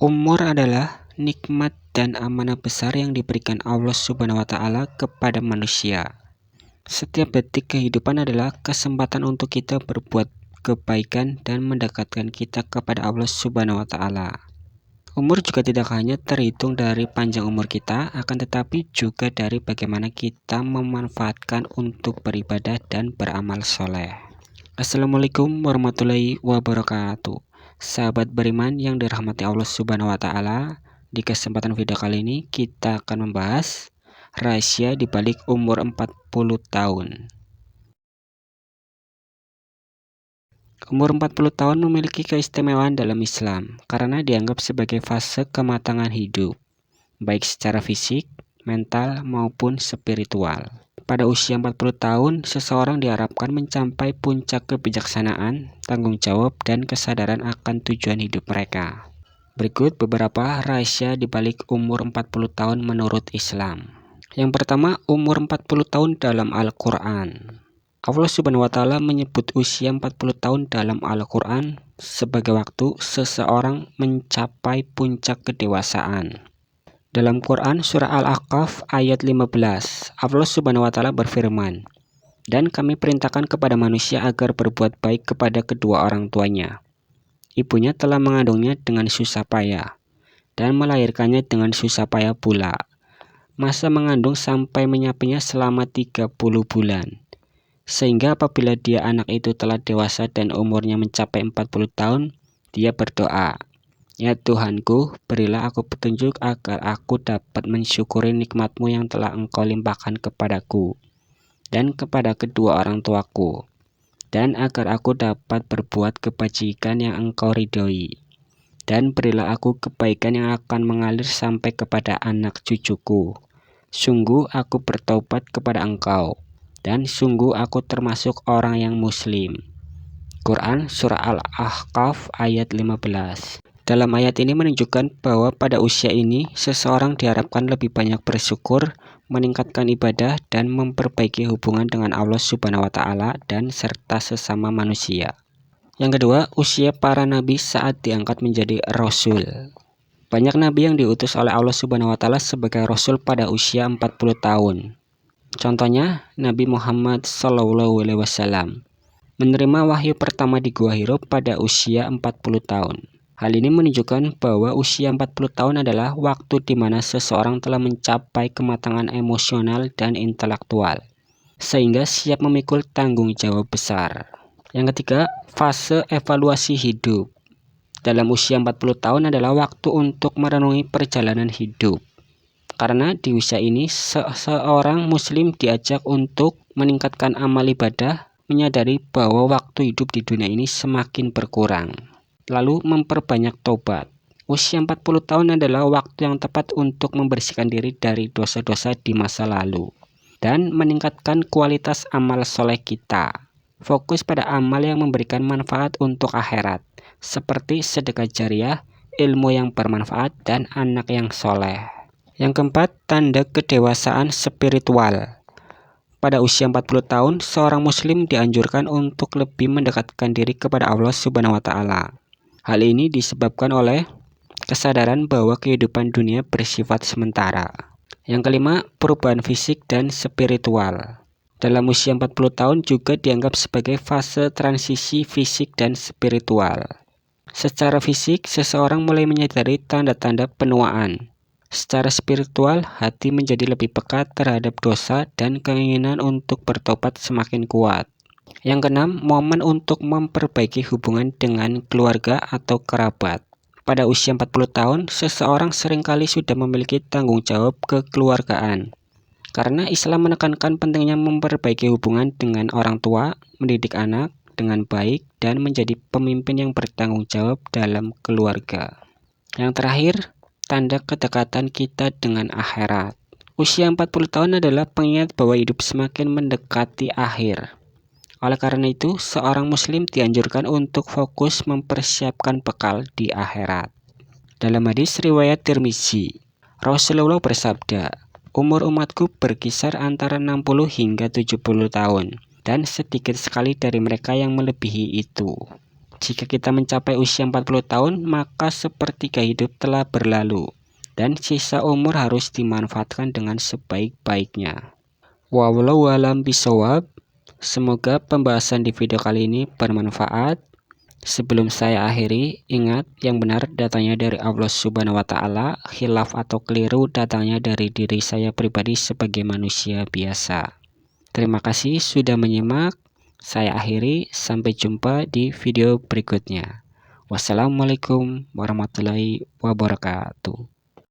Umur adalah nikmat dan amanah besar yang diberikan Allah Subhanahu wa Ta'ala kepada manusia. Setiap detik kehidupan adalah kesempatan untuk kita berbuat kebaikan dan mendekatkan kita kepada Allah Subhanahu wa Ta'ala. Umur juga tidak hanya terhitung dari panjang umur kita, akan tetapi juga dari bagaimana kita memanfaatkan untuk beribadah dan beramal soleh. Assalamualaikum warahmatullahi wabarakatuh. Sahabat beriman yang dirahmati Allah Subhanahu wa Ta'ala, di kesempatan video kali ini kita akan membahas rahasia di balik umur 40 tahun. Umur 40 tahun memiliki keistimewaan dalam Islam karena dianggap sebagai fase kematangan hidup, baik secara fisik, mental, maupun spiritual. Pada usia 40 tahun, seseorang diharapkan mencapai puncak kebijaksanaan, tanggung jawab, dan kesadaran akan tujuan hidup mereka. Berikut beberapa rahasia di balik umur 40 tahun menurut Islam. Yang pertama, umur 40 tahun dalam Al-Quran. Allah Subhanahu wa Ta'ala menyebut usia 40 tahun dalam Al-Quran sebagai waktu seseorang mencapai puncak kedewasaan. Dalam Quran surah Al-Ahqaf ayat 15, Allah Subhanahu wa Ta'ala berfirman, "Dan kami perintahkan kepada manusia agar berbuat baik kepada kedua orang tuanya. Ibunya telah mengandungnya dengan susah payah dan melahirkannya dengan susah payah pula. Masa mengandung sampai menyapinya selama 30 bulan. Sehingga apabila dia anak itu telah dewasa dan umurnya mencapai 40 tahun, dia berdoa, 'Ya Tuhanku, berilah aku petunjuk agar aku dapat mensyukuri nikmat-Mu yang telah Engkau limpahkan kepadaku dan kepada kedua orang tuaku, dan agar aku dapat berbuat kebajikan yang Engkau ridhoi. Dan berilah aku kebaikan yang akan mengalir sampai kepada anak cucuku. Sungguh aku bertaubat kepada Engkau, dan sungguh aku termasuk orang yang muslim." Quran surah Al-Ahqaf ayat 15. Dalam ayat ini menunjukkan bahwa pada usia ini seseorang diharapkan lebih banyak bersyukur, meningkatkan ibadah, dan memperbaiki hubungan dengan Allah Subhanahu wa Ta'ala dan serta sesama manusia. Yang kedua, usia para nabi saat diangkat menjadi rasul. Banyak nabi yang diutus oleh Allah Subhanahu wa Ta'ala sebagai rasul pada usia 40 tahun. Contohnya, Nabi Muhammad SAW menerima wahyu pertama di Gua Hiro pada usia 40 tahun. Hal ini menunjukkan bahwa usia 40 tahun adalah waktu di mana seseorang telah mencapai kematangan emosional dan intelektual, sehingga siap memikul tanggung jawab besar. Yang ketiga, fase evaluasi hidup. Dalam usia 40 tahun adalah waktu untuk merenungi perjalanan hidup. Karena di usia ini seorang muslim diajak untuk meningkatkan amal ibadah, menyadari bahwa waktu hidup di dunia ini semakin berkurang, lalu memperbanyak tobat. Usia 40 tahun adalah waktu yang tepat untuk membersihkan diri dari dosa-dosa di masa lalu dan meningkatkan kualitas amal soleh kita. Fokus pada amal yang memberikan manfaat untuk akhirat, seperti sedekah jariah, ilmu yang bermanfaat, dan anak yang soleh. Yang keempat, tanda kedewasaan spiritual. Pada usia 40 tahun, seorang muslim dianjurkan untuk lebih mendekatkan diri kepada Allah Subhanahu wa Ta'ala. Hal ini disebabkan oleh kesadaran bahwa kehidupan dunia bersifat sementara. Yang kelima, perubahan fisik dan spiritual. Dalam usia 40 tahun juga dianggap sebagai fase transisi fisik dan spiritual. Secara fisik, seseorang mulai menyadari tanda-tanda penuaan. Secara spiritual, hati menjadi lebih peka terhadap dosa dan keinginan untuk bertobat semakin kuat. Yang keenam, momen untuk memperbaiki hubungan dengan keluarga atau kerabat. Pada usia 40 tahun, seseorang seringkali sudah memiliki tanggung jawab kekeluargaan. Karena Islam menekankan pentingnya memperbaiki hubungan dengan orang tua, mendidik anak dengan baik, dan menjadi pemimpin yang bertanggung jawab dalam keluarga. Yang terakhir, tanda kedekatan kita dengan akhirat. Usia 40 tahun adalah pengingat bahwa hidup semakin mendekati akhir. Oleh karena itu, seorang muslim dianjurkan untuk fokus mempersiapkan bekal di akhirat. Dalam hadis riwayat Tirmizi, Rasulullah bersabda, "Umur umatku berkisar antara 60 hingga 70 tahun, dan sedikit sekali dari mereka yang melebihi itu." Jika kita mencapai usia 40 tahun, maka sepertiga hidup telah berlalu, dan sisa umur harus dimanfaatkan dengan sebaik-baiknya. Wallahu a'lam bishawab. Semoga pembahasan di video kali ini bermanfaat. Sebelum saya akhiri, ingat yang benar datangnya dari Allah Subhanahu wa Ta'ala, khilaf atau keliru datangnya dari diri saya pribadi sebagai manusia biasa. Terima kasih sudah menyimak. Saya akhiri, sampai jumpa di video berikutnya. Wassalamualaikum warahmatullahi wabarakatuh.